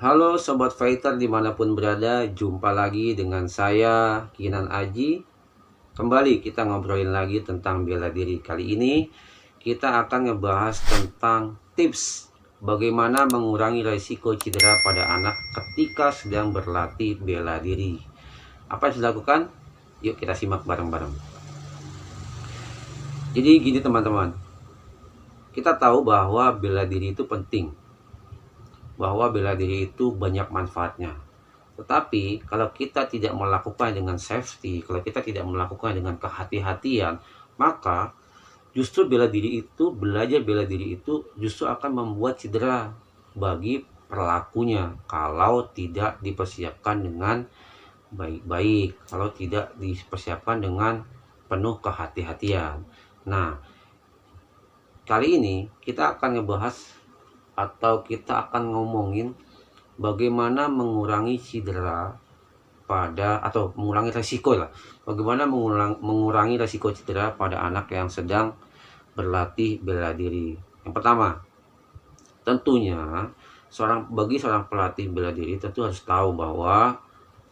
Halo Sobat Fighter dimanapun berada, jumpa lagi dengan saya Kinan Aji. Kembali kita ngobrolin lagi tentang bela diri. Kali ini kita akan ngebahas tentang tips bagaimana mengurangi risiko cedera pada anak ketika sedang berlatih bela diri. Apa yang harus dilakukan? Yuk kita simak bareng-bareng. Jadi gini teman-teman, kita tahu bahwa bela diri itu penting, bahwa bela diri itu banyak manfaatnya. Tetapi kalau kita tidak melakukan dengan safety, kalau kita tidak melakukan dengan kehati-hatian, maka justru belajar bela diri itu justru akan membuat cedera bagi pelakunya kalau tidak dipersiapkan dengan baik-baik, kalau tidak dipersiapkan dengan penuh kehati-hatian. Nah, kali ini kita akan ngebahas atau kita akan ngomongin bagaimana mengurangi cedera atau mengurangi resiko lah. Bagaimana mengurangi resiko cedera pada anak yang sedang berlatih bela diri. Yang pertama, tentunya bagi seorang pelatih bela diri tentu harus tahu bahwa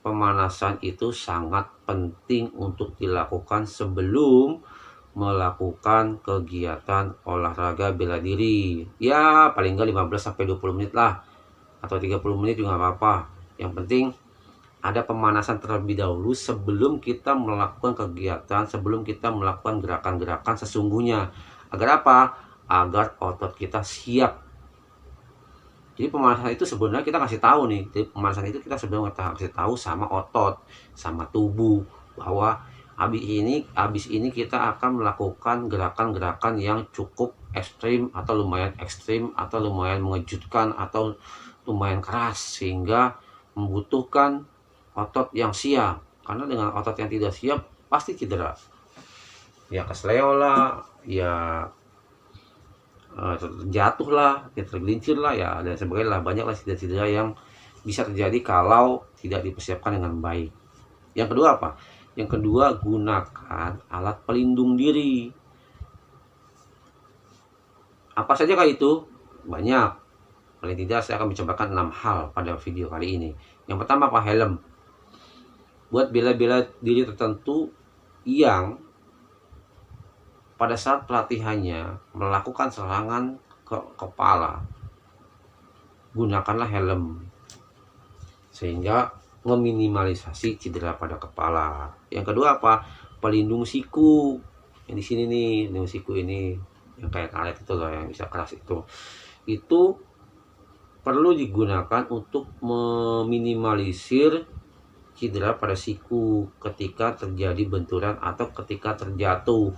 pemanasan itu sangat penting untuk dilakukan sebelum melakukan kegiatan olahraga bela diri. Ya, paling enggak 15-20 menit lah, atau 30 menit juga nggak apa-apa. Yang penting ada pemanasan terlebih dahulu sebelum kita melakukan kegiatan, sebelum kita melakukan gerakan-gerakan sesungguhnya. Agar apa? Agar otot kita siap. Jadi pemanasan itu sebenarnya kita kasih tahu nih. Jadi pemanasan itu kita sebenarnya kasih tahu sama otot, sama tubuh bahwa habis ini kita akan melakukan gerakan-gerakan yang cukup ekstrim atau lumayan ekstrim atau lumayan mengejutkan atau lumayan keras, sehingga membutuhkan otot yang siap. Karena dengan otot yang tidak siap pasti cedera. Ya kesleo lah, ya jatuh lah, ya tergelincir lah, ya dan sebagainya lah. Banyak lah cedera-cedera yang bisa terjadi kalau tidak dipersiapkan dengan baik. Yang kedua apa? Yang kedua, gunakan alat pelindung diri. Apa saja kah itu? Banyak. Paling tidak saya akan mencobakan 6 hal pada video kali ini. Yang pertama apa? Helm. Buat bela-bela diri tertentu yang pada saat pelatihannya melakukan serangan ke kepala, gunakanlah helm sehingga meminimalisasi cedera pada kepala. Yang kedua apa? Pelindung siku. Yang di sini nih, pelindung siku ini yang kayak karet itu loh, yang bisa keras itu. Itu perlu digunakan untuk meminimalisir cedera pada siku ketika terjadi benturan atau ketika terjatuh.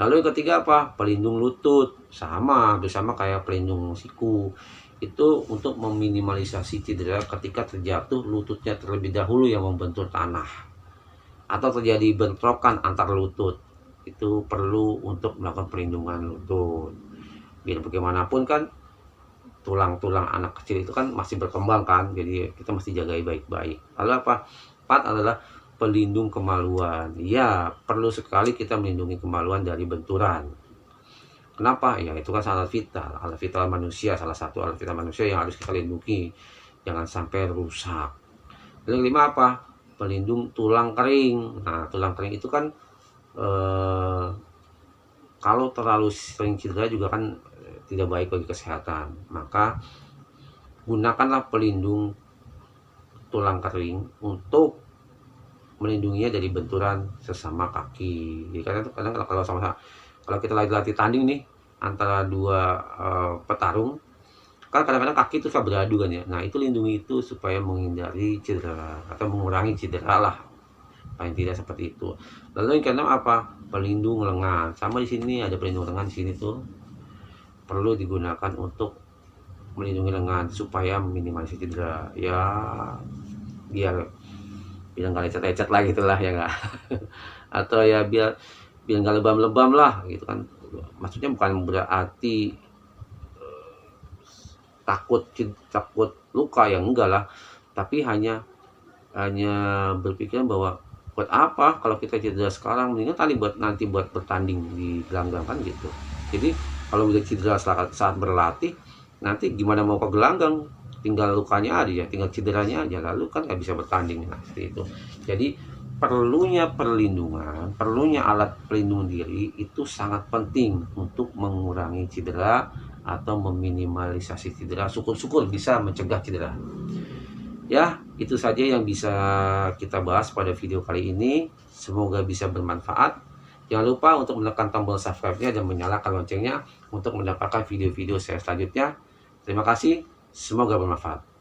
Lalu yang ketiga apa? Pelindung lutut. Bersama kayak pelindung siku. Itu untuk meminimalisasi cedera ketika terjatuh lututnya terlebih dahulu yang membentur tanah atau terjadi bentrokan antar lutut. Itu perlu untuk melakukan perlindungan lutut. Biar bagaimanapun kan tulang-tulang anak kecil itu kan masih berkembang kan, jadi kita mesti jaga baik-baik. Lalu apa? 4 adalah pelindung kemaluan. Ya, perlu sekali kita melindungi kemaluan dari benturan. Kenapa? Ya itu kan alat vital manusia, salah satu alat vital manusia yang harus kita lindungi, jangan sampai rusak. Yang kelima apa? Pelindung tulang kering. Nah, tulang kering itu kan kalau terlalu sering cedera juga kan tidak baik bagi kesehatan. Maka gunakanlah pelindung tulang kering untuk melindunginya dari benturan sesama kaki. Jadi kadang kalau kita lagi latih tanding nih antara dua petarung, kan kadang-kadang kaki itu suka beradu kan ya. Nah itu lindungi itu supaya menghindari cedera atau mengurangi cedera lah, paling tidak seperti itu. Lalu yang keenam apa? Pelindung lengan. Sama di sini ada pelindung lengan di sini tuh, perlu digunakan untuk melindungi lengan supaya meminimalisir cedera. Ya biar nggak lecet-lecet lah gitulah ya nggak. Atau ya biar nggak lebam-lebam lah gitu kan. Maksudnya bukan berarti takut luka, yang enggak lah, tapi hanya berpikiran bahwa buat apa kalau kita cedera sekarang, mendingan tadi nanti buat bertanding di gelanggang kan gitu. Jadi kalau udah cedera saat berlatih, nanti gimana mau ke gelanggang, tinggal lukanya aja, tinggal cederanya aja, lalu kan nggak bisa bertanding. Nah, seperti itu. Jadi perlunya perlindungan, perlunya alat pelindung diri itu sangat penting untuk mengurangi cedera atau meminimalisasi cedera. Syukur-syukur bisa mencegah cedera. Ya, itu saja yang bisa kita bahas pada video kali ini. Semoga bisa bermanfaat. Jangan lupa untuk menekan tombol subscribe-nya dan menyalakan loncengnya untuk mendapatkan video-video saya selanjutnya. Terima kasih, semoga bermanfaat.